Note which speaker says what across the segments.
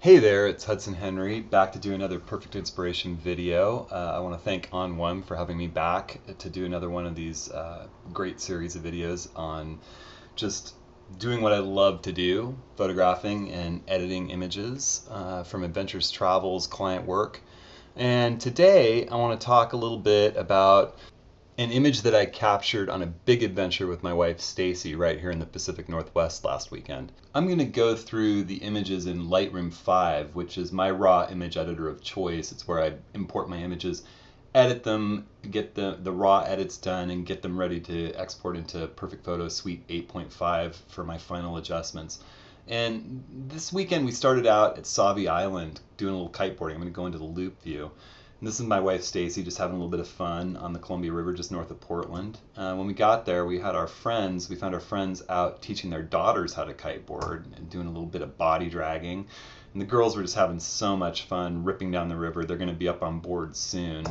Speaker 1: Hey there, it's Hudson Henry, back to do another Perfect Inspiration video. I want to thank On1 for having me back to do another one of these great series of videos on just doing what I love to do, photographing and editing images from adventures, travels, client work. And today I want to talk a little bit about an image that I captured on a big adventure with my wife Stacy right here in the Pacific Northwest last weekend. I'm going to go through the images in Lightroom 5, which is my raw image editor of choice. It's where I import my images, edit them, get the raw edits done, and get them ready to export into Perfect Photo Suite 8.5 for my final adjustments. And this weekend we started out at Sauvie Island doing a little kiteboarding. I'm going to go into the loop view. And this is my wife Stacy, just having a little bit of fun on the Columbia River just north of Portland. When we got there, we found our friends out teaching their daughters how to kiteboard and doing a little bit of body dragging. And the girls were just having so much fun ripping down the river. They're going to be up on board soon.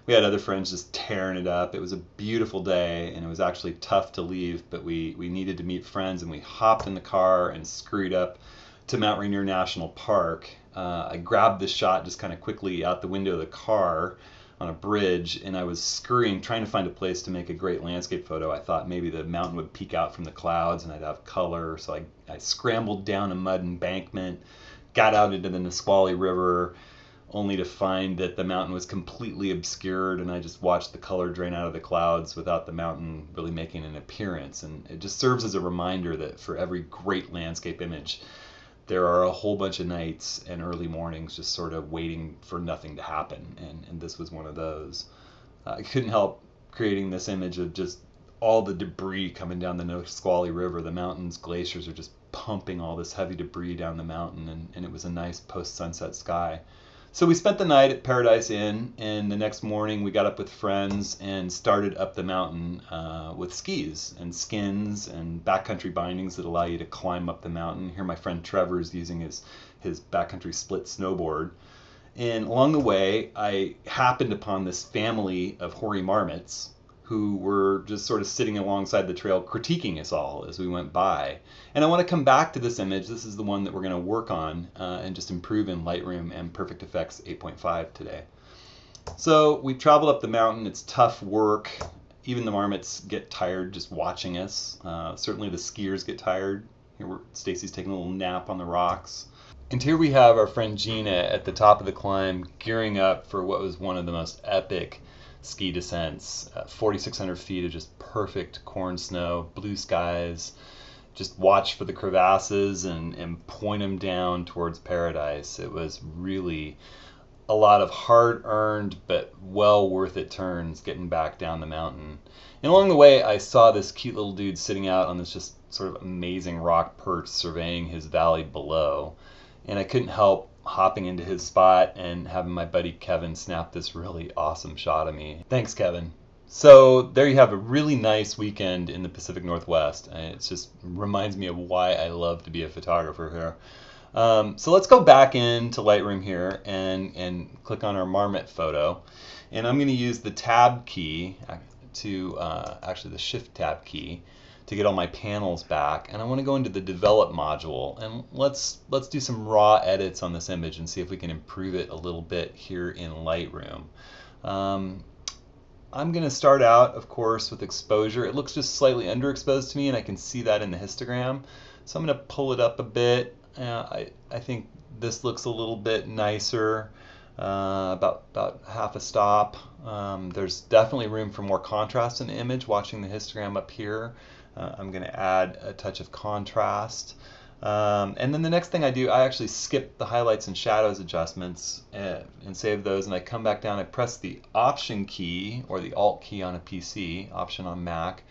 Speaker 1: We had other friends just tearing it up. It was a beautiful day, and it was actually tough to leave, but we needed to meet friends, and we hopped in the car and scurried up to Mount Rainier National Park. I grabbed this shot just kind of quickly out the window of the car on a bridge, and I was scurrying, trying to find a place to make a great landscape photo. I thought maybe the mountain would peek out from the clouds and I'd have color, so I scrambled down a mud embankment, got out into the Nisqually River, only to find that the mountain was completely obscured, and I just watched the color drain out of the clouds without the mountain really making an appearance. And it just serves as a reminder that for every great landscape image, there are a whole bunch of nights and early mornings just sort of waiting for nothing to happen, and this was one of those. I couldn't help creating this image of just all the debris coming down the Nisqually River. The mountains, glaciers are just pumping all this heavy debris down the mountain, and it was a nice post-sunset sky. So we spent the night at Paradise Inn, and the next morning we got up with friends and started up the mountain with skis and skins and backcountry bindings that allow you to climb up the mountain. Here my friend Trevor is using his backcountry split snowboard. And along the way, I happened upon this family of hoary marmots who were just sort of sitting alongside the trail critiquing us all as we went by. And I want to come back to this image. This is the one that we're going to work on and just improve in Lightroom and Perfect Effects 8.5 today. So we've traveled up the mountain. It's tough work. Even the marmots get tired just watching us. Certainly the skiers get tired. Here Stacy's taking a little nap on the rocks. And here we have our friend Gina at the top of the climb, gearing up for what was one of the most epic ski descents. 4,600 feet of just perfect corn snow, blue skies. Just watch for the crevasses and point them down towards paradise. It was really a lot of hard-earned but well worth it turns getting back down the mountain. And along the way, I saw this cute little dude sitting out on this just sort of amazing rock perch surveying his valley below. And I couldn't help hopping into his spot and having my buddy Kevin snap this really awesome shot of me. Thanks, Kevin. So there you have a really nice weekend in the Pacific Northwest. And it just reminds me of why I love to be a photographer here. So let's go back into Lightroom here and click on our marmot photo. And I'm going to use the tab key to, actually the shift tab key, to get all my panels back, and I want to go into the develop module, and let's do some raw edits on this image and see if we can improve it a little bit here in Lightroom. I'm going to start out, of course, with exposure. It looks just slightly underexposed to me, and I can see that in the histogram, so I'm going to pull it up a bit. I think this looks a little bit nicer, about half a stop. There's definitely room for more contrast in the image. Watching the histogram up here, I'm going to add a touch of contrast. And then the next thing I do, I actually skip the highlights and shadows adjustments and save those, and I come back down, I press the Option key or the Alt key on a PC, Option on Mac,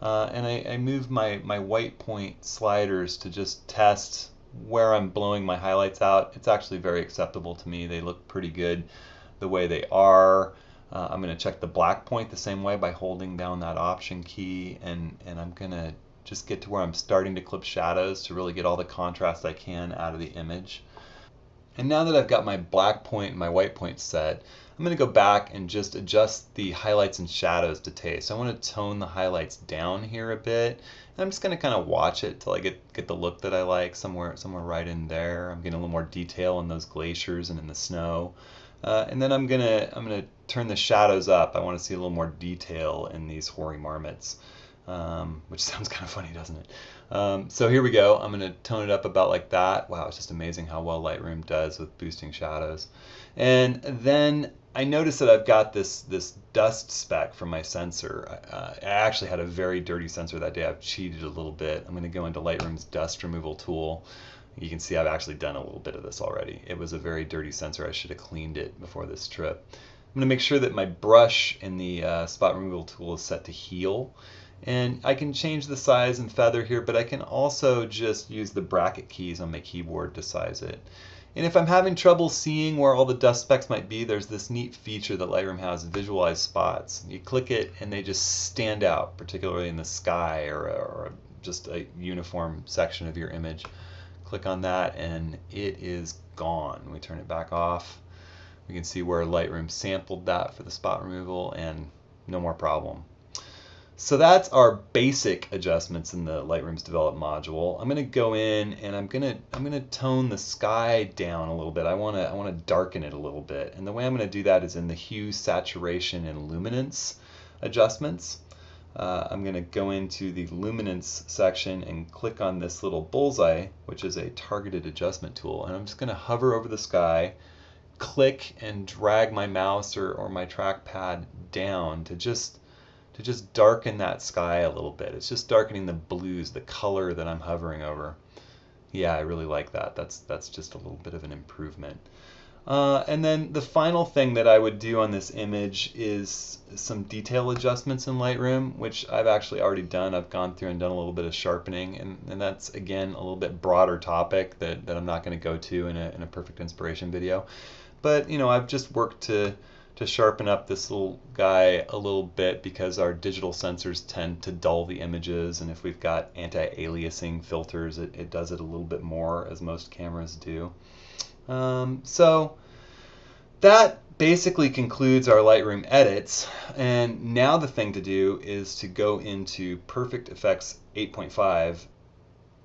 Speaker 1: and I move my white point sliders to just test where I'm blowing my highlights out. It's actually very acceptable to me. They look pretty good the way they are. I'm going to check the black point the same way by holding down that Option key, and I'm going to just get to where I'm starting to clip shadows to really get all the contrast I can out of the image. And now that I've got my black point and my white point set, I'm going to go back and just adjust the highlights and shadows to taste. So I want to tone the highlights down here a bit. And I'm just going to kind of watch it till I get the look that I like, somewhere right in there. I'm getting a little more detail in those glaciers and in the snow. And then I'm gonna turn the shadows up. I want to see a little more detail in these hoary marmots, which sounds kind of funny, doesn't it? So here we go. I'm gonna tone it up about like that. Wow, it's just amazing how well Lightroom does with boosting shadows. And then I noticed that I've got this dust speck from my sensor. I actually had a very dirty sensor that day. I've cheated a little bit. I'm gonna go into Lightroom's dust removal tool. You can see I've actually done a little bit of this already. It was a very dirty sensor. I should have cleaned it before this trip. I'm going to make sure that my brush in the spot removal tool is set to heal. And I can change the size and feather here, but I can also just use the bracket keys on my keyboard to size it. And if I'm having trouble seeing where all the dust specks might be, there's this neat feature that Lightroom has, visualize spots. You click it and they just stand out, particularly in the sky or just a uniform section of your image. Click on that and it is gone. We turn it back off. We can see where Lightroom sampled that for the spot removal and no more problem. So that's our basic adjustments in the Lightroom's Develop module. I'm going to go in and I'm going to tone the sky down a little bit. I want to darken it a little bit. And the way I'm going to do that is in the hue, saturation, and luminance adjustments. I'm going to go into the luminance section and click on this little bullseye, which is a targeted adjustment tool. And I'm just going to hover over the sky, click and drag my mouse or my trackpad down to just darken that sky a little bit. It's just darkening the blues, the color that I'm hovering over. Yeah, I really like that. That's just a little bit of an improvement. And then the final thing that I would do on this image is some detail adjustments in Lightroom, which I've actually already done. I've gone through and done a little bit of sharpening, and that's, again, a little bit broader topic that I'm not going to go to in a perfect inspiration video. But, you know, I've just worked to sharpen up this little guy a little bit because our digital sensors tend to dull the images, and if we've got anti-aliasing filters, it does it a little bit more, as most cameras do. So that basically concludes our Lightroom edits, and now the thing to do is to go into Perfect Effects 8.5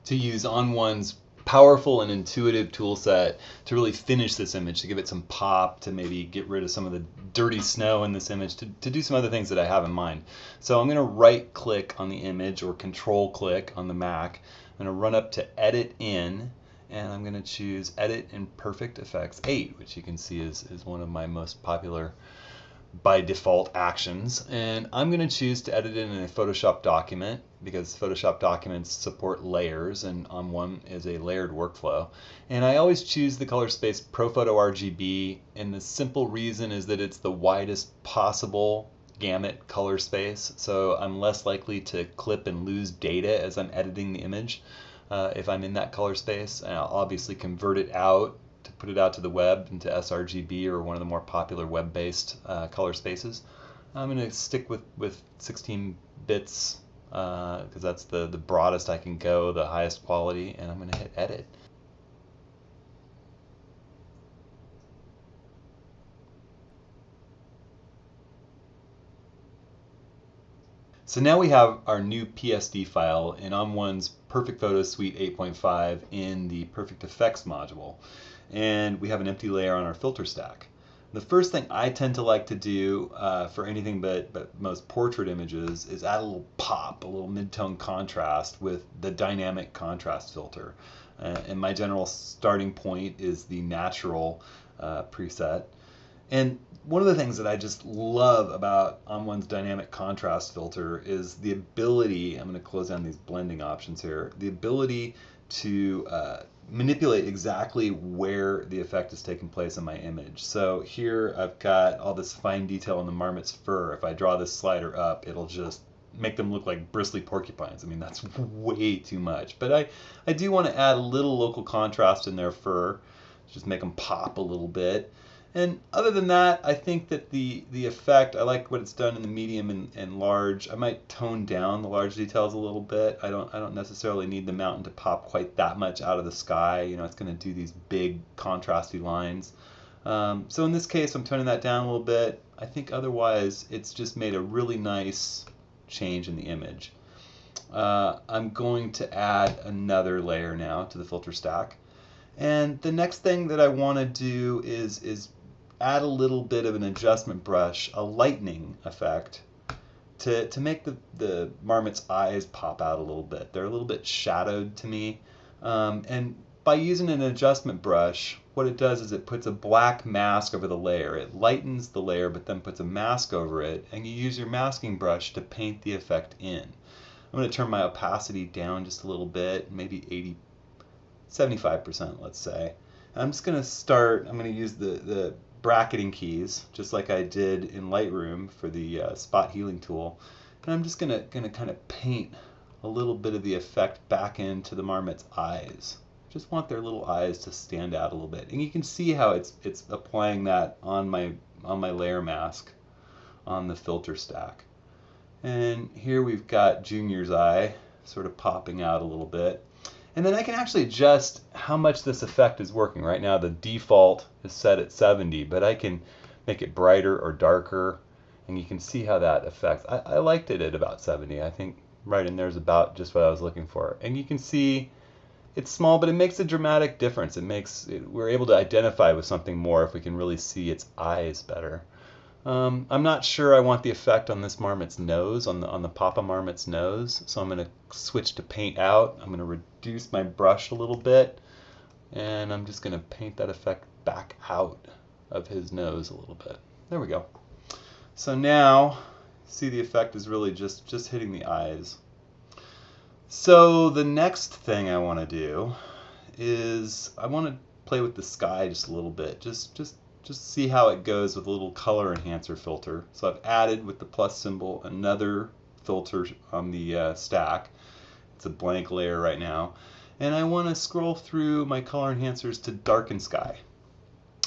Speaker 1: to use ON1's powerful and intuitive tool set to really finish this image, to give it some pop, to maybe get rid of some of the dirty snow in this image, to do some other things that I have in mind. So I'm going to right click on the image or control click on the Mac. I'm going to run up to Edit In, and I'm going to choose Edit in Perfect Effects 8, which you can see is one of my most popular by default actions. And I'm going to choose to edit it in a Photoshop document because Photoshop documents support layers, and ON1 is a layered workflow. And I always choose the color space ProPhoto RGB, and the simple reason is that it's the widest possible gamut color space, so I'm less likely to clip and lose data as I'm editing the image. If I'm in that color space, I'll obviously convert it out to put it out to the web into sRGB or one of the more popular web-based color spaces. I'm going to stick with 16 bits because that's the broadest I can go, the highest quality, and I'm going to hit Edit. So now we have our new PSD file in ON1's Perfect Photo Suite 8.5 in the Perfect Effects module. And we have an empty layer on our filter stack. The first thing I tend to like to do for anything but most portrait images is add a little pop, a little mid-tone contrast with the dynamic contrast filter. And my general starting point is the natural preset. And one of the things that I just love about ON1's dynamic contrast filter is the ability, I'm going to close down these blending options here, the ability to manipulate exactly where the effect is taking place in my image. So here I've got all this fine detail in the marmot's fur. If I draw this slider up, it'll just make them look like bristly porcupines. I mean, that's way too much. But I do want to add a little local contrast in their fur, just make them pop a little bit. And other than that, I think that the effect, I like what it's done in the medium and large. I might tone down the large details a little bit. I don't necessarily need the mountain to pop quite that much out of the sky. You know, it's going to do these big contrasty lines. So in this case, I'm toning that down a little bit. I think otherwise, it's just made a really nice change in the image. I'm going to add another layer now to the filter stack. And the next thing that I want to do is add a little bit of an adjustment brush, a lightening effect, to make the marmot's eyes pop out a little bit. They're a little bit shadowed to me. And by using an adjustment brush, what it does is it puts a black mask over the layer. It lightens the layer, but then puts a mask over it, and you use your masking brush to paint the effect in. I'm going to turn my opacity down just a little bit, maybe 75%, let's say. I'm just going to start, I'm going to use the bracketing keys, just like I did in Lightroom for the spot healing tool. And I'm just going to kind of paint a little bit of the effect back into the marmot's eyes. Just want their little eyes to stand out a little bit. And you can see how it's applying that on my layer mask on the filter stack. And here we've got Junior's eye sort of popping out a little bit. And then I can actually adjust how much this effect is working. Right now the default is set at 70, but I can make it brighter or darker, and you can see how that affects. I liked it at about 70. I think right in there is about just what I was looking for. And you can see it's small, but it makes a dramatic difference. We're able to identify with something more if we can really see its eyes better. I'm not sure I want the effect on this marmot's nose, on the Papa Marmot's nose, so I'm going to switch to paint out. I'm going to reduce my brush a little bit, and I'm just going to paint that effect back out of his nose a little bit. There we go. So now, see, the effect is really just hitting the eyes. So the next thing I want to do is I want to play with the sky just a little bit, just see how it goes with a little color enhancer filter. So I've added with the plus symbol another filter on the stack. It's a blank layer right now. And I want to scroll through my color enhancers to darken sky.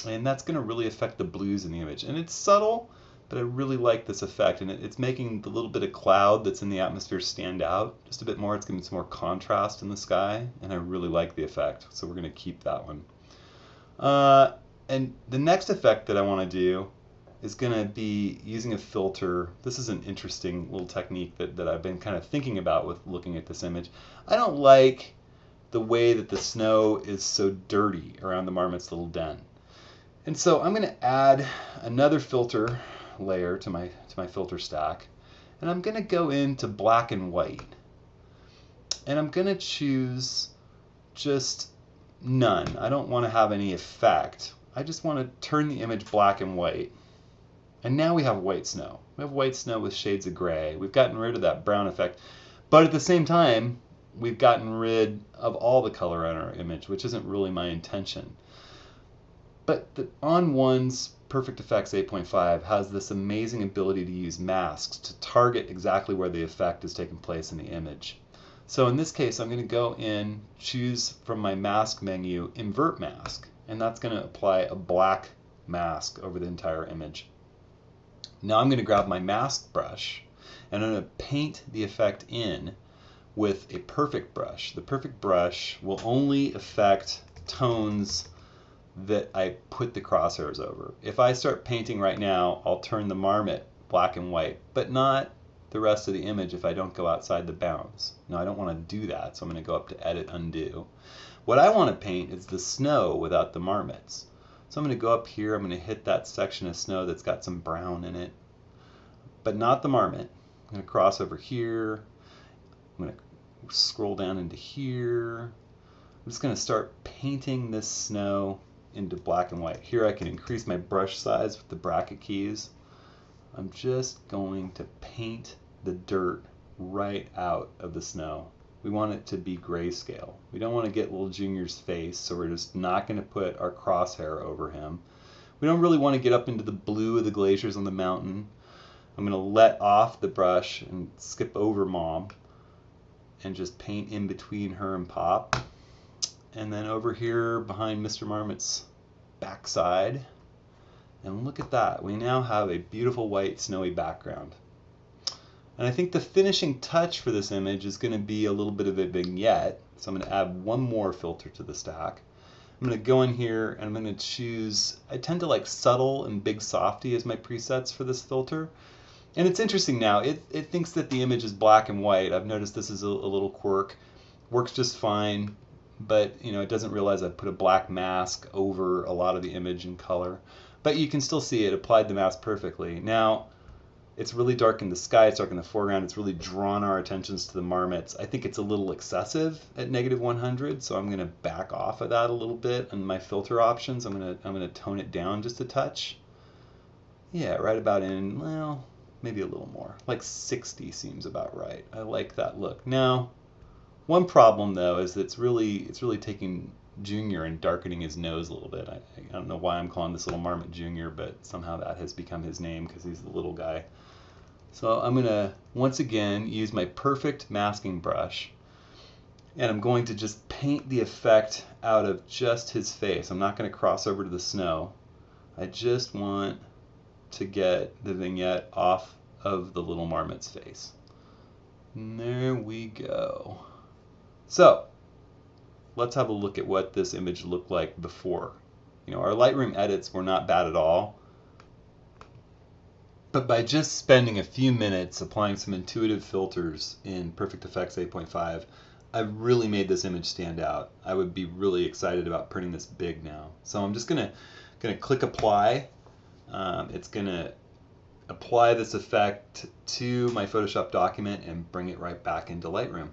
Speaker 1: And that's going to really affect the blues in the image. And it's subtle, but I really like this effect. And it's making the little bit of cloud that's in the atmosphere stand out just a bit more. It's giving some more contrast in the sky. And I really like the effect. So we're going to keep that one. And the next effect that I want to do is going to be using a filter. This is an interesting little technique that I've been kind of thinking about with looking at this image. I don't like the way that the snow is so dirty around the marmot's little den. And so I'm going to add another filter layer to my filter stack. And I'm going to go into black and white. And I'm going to choose just none. I don't want to have any effect. I just want to turn the image black and white. And now we have white snow. We have white snow with shades of gray. We've gotten rid of that brown effect. But at the same time, we've gotten rid of all the color in our image, which isn't really my intention. But the On1's Perfect Effects 8.5 has this amazing ability to use masks to target exactly where the effect is taking place in the image. So in this case, I'm going to go in, choose from my mask menu, Invert Mask. And that's going to apply a black mask over the entire image. Now I'm going to grab my mask brush and I'm going to paint the effect in with a perfect brush. The perfect brush will only affect tones that I put the crosshairs over. If I start painting right now, I'll turn the marmot black and white, but not the rest of the image if I don't go outside the bounds. Now I don't want to do that, so I'm going to go up to Edit, Undo. What I want to paint is the snow without the marmots. So I'm going to go up here, I'm going to hit that section of snow that's got some brown in it, but not the marmot. I'm going to cross over here, I'm going to scroll down into here. I'm just going to start painting this snow into black and white. Here I can increase my brush size with the bracket keys. I'm just going to paint the dirt right out of the snow. We want it to be grayscale. We don't want to get little Junior's face, so we're just not going to put our crosshair over him. We don't really want to get up into the blue of the glaciers on the mountain. I'm going to let off the brush and skip over Mom and just paint in between her and Pop. And then over here behind Mr. Marmot's backside, And look at that. We now have a beautiful white snowy background. And I think the finishing touch for this image is going to be a little bit of a vignette. So I'm going to add one more filter to the stack. I'm going to go in here and I'm going to choose, I tend to like subtle and big softy as my presets for this filter. And it's interesting now, it thinks that the image is black and white. I've noticed this is a little quirk. Works just fine, but it doesn't realize I've put a black mask over a lot of the image in color. But you can still see it applied the mask perfectly. Now, it's really dark in the sky, it's dark in the foreground, it's really drawn our attentions to the marmots. I think it's a little excessive at -100, so I'm going to back off of that a little bit in my filter options. I'm going to tone it down just a touch. Yeah, right about in, well, maybe a little more. Like 60 seems about right. I like that look. Now, one problem though is that it's really taking Junior and darkening his nose a little bit. I don't know why I'm calling this little marmot Junior, but somehow that has become his name because he's the little guy. So I'm going to, once again, use my perfect masking brush, and I'm going to just paint the effect out of just his face. I'm not going to cross over to the snow. I just want to get the vignette off of the little marmot's face. And there we go. So let's have a look at what this image looked like before. Our Lightroom edits were not bad at all. But by just spending a few minutes applying some intuitive filters in Perfect Effects 8.5, I've really made this image stand out. I would be really excited about printing this big now. So I'm just gonna click apply. It's gonna apply this effect to my Photoshop document and bring it right back into Lightroom.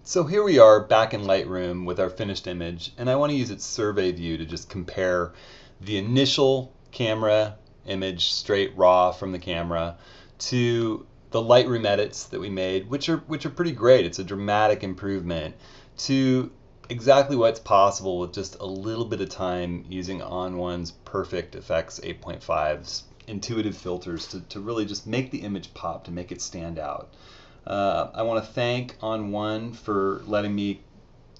Speaker 1: So here we are back in Lightroom with our finished image, and I want to use its survey view to just compare the initial camera image straight raw from the camera to the Lightroom edits that we made, which are pretty great. It's a dramatic improvement to exactly what's possible with just a little bit of time using ON1's Perfect Effects 8.5's intuitive filters to really just make the image pop, to make it stand out. I want to thank ON1 for letting me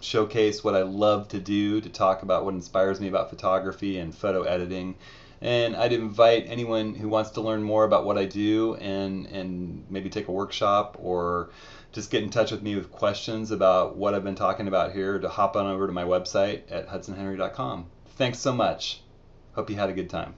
Speaker 1: showcase what I love to do, to talk about what inspires me about photography and photo editing. And I'd invite anyone who wants to learn more about what I do and maybe take a workshop or just get in touch with me with questions about what I've been talking about here to hop on over to my website at hudsonhenry.com. Thanks so much. Hope you had a good time.